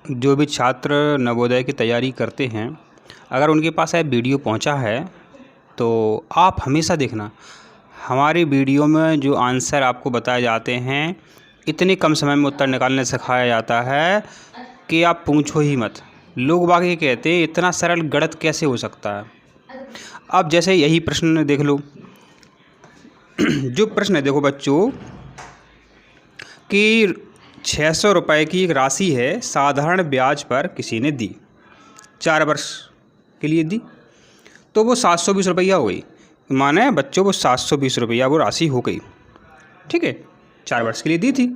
जो भी छात्र नवोदय की तैयारी करते हैं, अगर उनके पास यह वीडियो पहुंचा है तो आप हमेशा देखना, हमारी वीडियो में जो आंसर आपको बताए जाते हैं इतने कम समय में उत्तर निकालने सिखाया जाता है कि आप पूछो ही मत। लोग बाकी कहते हैं इतना सरल गणित कैसे हो सकता है। अब जैसे यही प्रश्न देख लो, जो प्रश्न है देखो बच्चों कि 600 रुपये की एक राशि है, साधारण ब्याज पर किसी ने दी, 4 वर्ष के लिए दी, तो वो 720 रुपया हो गई। माने बच्चों वो 720 रुपया वो राशि हो गई, ठीक है, 4 वर्ष के लिए दी थी।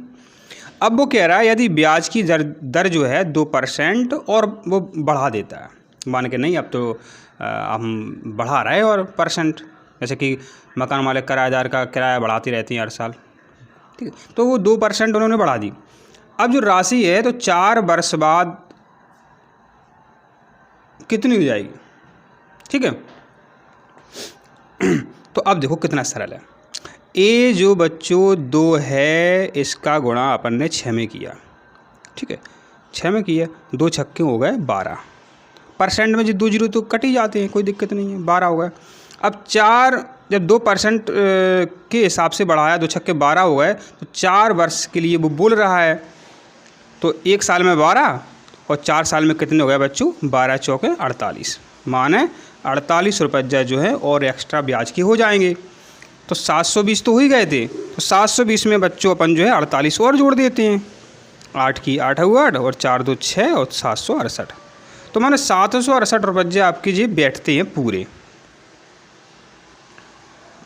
अब वो कह रहा है यदि ब्याज की दर जो है 2% और वो बढ़ा देता है, मान के नहीं अब तो हम बढ़ा रहे हैं और परसेंट, जैसे कि मकान मालिक किराएदार का किराया बढ़ाती रहती हैं हर साल, ठीक है, तो वो 2% उन्होंने बढ़ा दी। अब जो राशि है तो 4 वर्ष बाद कितनी हो जाएगी, ठीक है। तो अब देखो कितना सरल है, ए जो बच्चों 2 है इसका गुणा अपन ने 6 में किया, ठीक है, 6 में किया, 2 छक्के हो गए 12, परसेंट में जो 2 जीरो तो कट ही जाते हैं, कोई दिक्कत नहीं है, 12 हो गए। अब 4 जब 2% के हिसाब से बढ़ाया, 2 छक्के 12 हो गए, तो 4 वर्ष के लिए वो बोल रहा है, तो 1 साल में 12 और 4 साल में कितने हो गए बच्चों, 12 चौके 48, माने 48 रुपये जो है और एक्स्ट्रा ब्याज के हो जाएंगे। तो 720 तो हो ही गए थे, तो 720 में बच्चों अपन जो है 48 और जोड़ देते हैं, 8 की 8 हुआ 8 और 4 2 6 और 768, तो माने 768 रुपये आपके जी बैठते हैं पूरे।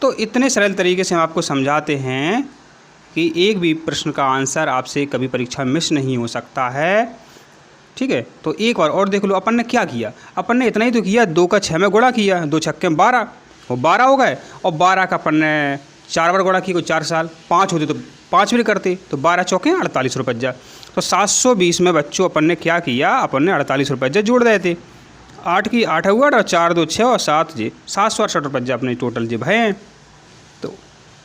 तो इतने सरल तरीके से हम आपको समझाते हैं कि एक भी प्रश्न का आंसर आपसे कभी परीक्षा मिस नहीं हो सकता है, ठीक है। तो एक बार और देख लो, अपन ने क्या किया, अपन ने इतना ही तो किया, 2 का 6 में गुणा किया, 2 छक्के में 12, वो 12 हो गए, और 12 का अपन ने 4 बार गुणा किया, कोई 4 साल, 5 होते तो 5 भी करते, तो 12 चौके 48 रुपये। तो 720 में बच्चों अपन ने क्या किया, अपन ने 48 रुपये जोड़ रहे थे, 8 की 8 हुआ और 4 2 6 और 7 जी 768 रुपये अपने टोटल जी भये हैं। तो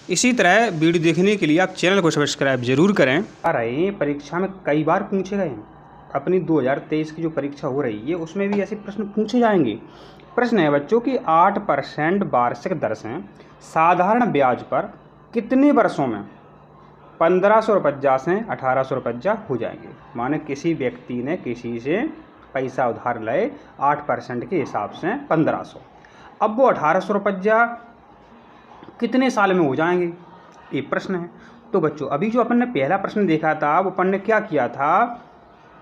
इसी तरह वीडियो देखने के लिए आप चैनल को सब्सक्राइब जरूर करें। आ रहे परीक्षा में कई बार पूछे गए हैं, अपनी 2023 की जो परीक्षा हो रही है उसमें भी ऐसे प्रश्न पूछे जाएंगे। प्रश्न है बच्चों की 8% वार्षिक दर से साधारण ब्याज पर कितने वर्षों में 1500 रुपया से 1800 रुपया हो जाएंगे। माने किसी व्यक्ति ने किसी से पैसा उधार लाए 8% के हिसाब से 1500, अब वो 1800 रुपया कितने साल में हो जाएंगे, ये प्रश्न है। तो बच्चों अभी जो अपन ने पहला प्रश्न देखा था, वो अपन ने क्या किया था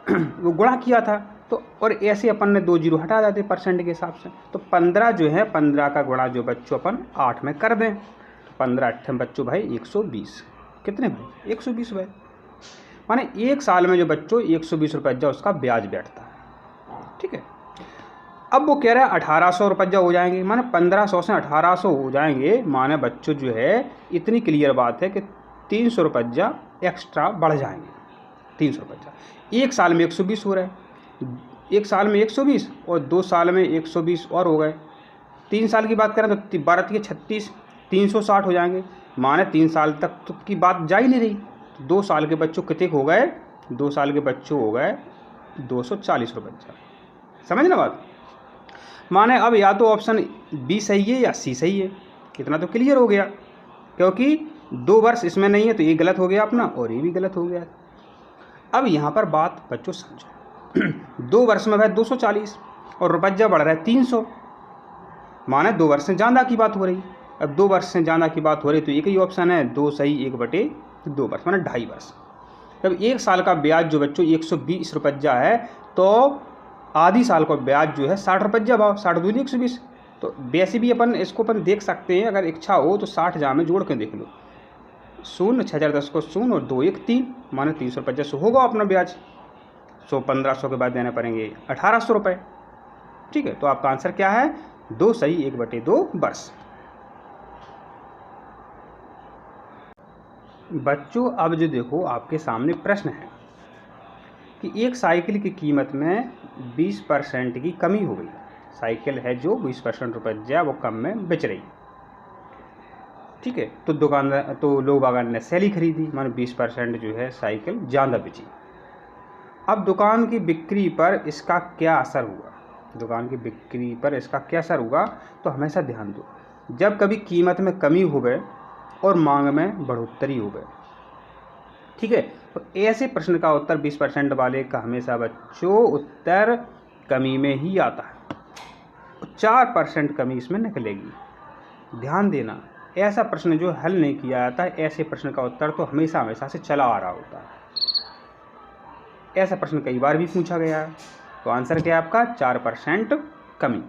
वो गुणा किया था, तो और ऐसे अपन ने 2 जीरो हटा देते परसेंट के हिसाब से, तो 15 जो है 15 का गुणा जो बच्चों अपन 8 में कर दें, तो 15 8 बच्चों भाई 120, कितने भाई 120 भाई, माने 1 साल में जो बच्चों 120 रुपया उसका ब्याज बैठता है, ठीक है। अब वो कह रहा है 1800 रुपया हो जाएंगे, माने 1500 से 1800 हो जाएंगे, माने बच्चों जो है इतनी क्लियर बात है कि 300 रुपया एक्स्ट्रा बढ़ जाएंगे, 300 रुपया, 1 साल में 120 हो रहा है, 1 साल में 120 और 2 साल में 120 और हो गए, 3 साल की बात करें तो 12 के 36 360 हो जाएंगे, माने 3 साल तक तो की बात जा ही नहीं रही। 2 साल के बच्चों कितने हो गए, 2 साल के बच्चों हो गए 240 रुपया, समझ ना बात। माने अब या तो ऑप्शन बी सही है या सी सही है, इतना तो क्लियर हो गया, क्योंकि 2 वर्ष इसमें नहीं है तो ये गलत हो गया अपना और ये भी गलत हो गया। अब यहाँ पर बात बच्चों समझो 2 वर्ष में भाई 240 और रुपया बढ़ रहा है 300, माने 2 वर्ष से ज़्यादा की बात हो रही। अब 2 वर्ष से ज़्यादा की बात हो रही तो एक ही ऑप्शन है 2 सही 1/2 वर्ष, माने 2.5 वर्ष। जब 1 साल का ब्याज जो बच्चों 120 रुपया है, तो आधी साल का ब्याज जो है 60 रुपया भाव, 60 दूनी 120, तो वैसे भी अपन इसको अपन देख सकते हैं, अगर इच्छा हो तो 60 जा में जोड़ के देख लो, 0 6010 को 0 और 2 1 3, माने 300 रुपया से होगा अपना ब्याज। 1500 के बाद देने पड़ेंगे 1800 रुपये, ठीक है। तो आपका आंसर क्या है, 2 सही 1/2 वर्ष। बच्चों अब जो देखो आपके सामने प्रश्न है कि एक साइकिल की कीमत में 20% की कमी हो गई, साइकिल है जो 20% रुपया वो कम में बेच रही, ठीक है। तो लोग बागान ने सैली खरीदी, माने 20% जो है साइकिल ज़्यादा बेची, अब दुकान की बिक्री पर इसका क्या असर हुआ, दुकान की बिक्री पर इसका क्या असर हुआ, तो हमेशा ध्यान दो, जब कभी कीमत में कमी हो गए और मांग में बढ़ोतरी हो गए। ठीक है, तो ऐसे प्रश्न का उत्तर 20% वाले का हमेशा बच्चों उत्तर कमी में ही आता है, 4% कमी इसमें निकलेगी। ध्यान देना, ऐसा प्रश्न जो हल नहीं किया जाता है, ऐसे प्रश्न का उत्तर तो हमेशा हमेशा से चला आ रहा होता है। ऐसा प्रश्न कई बार भी पूछा गया है, तो आंसर क्या है आपका 4% कमी।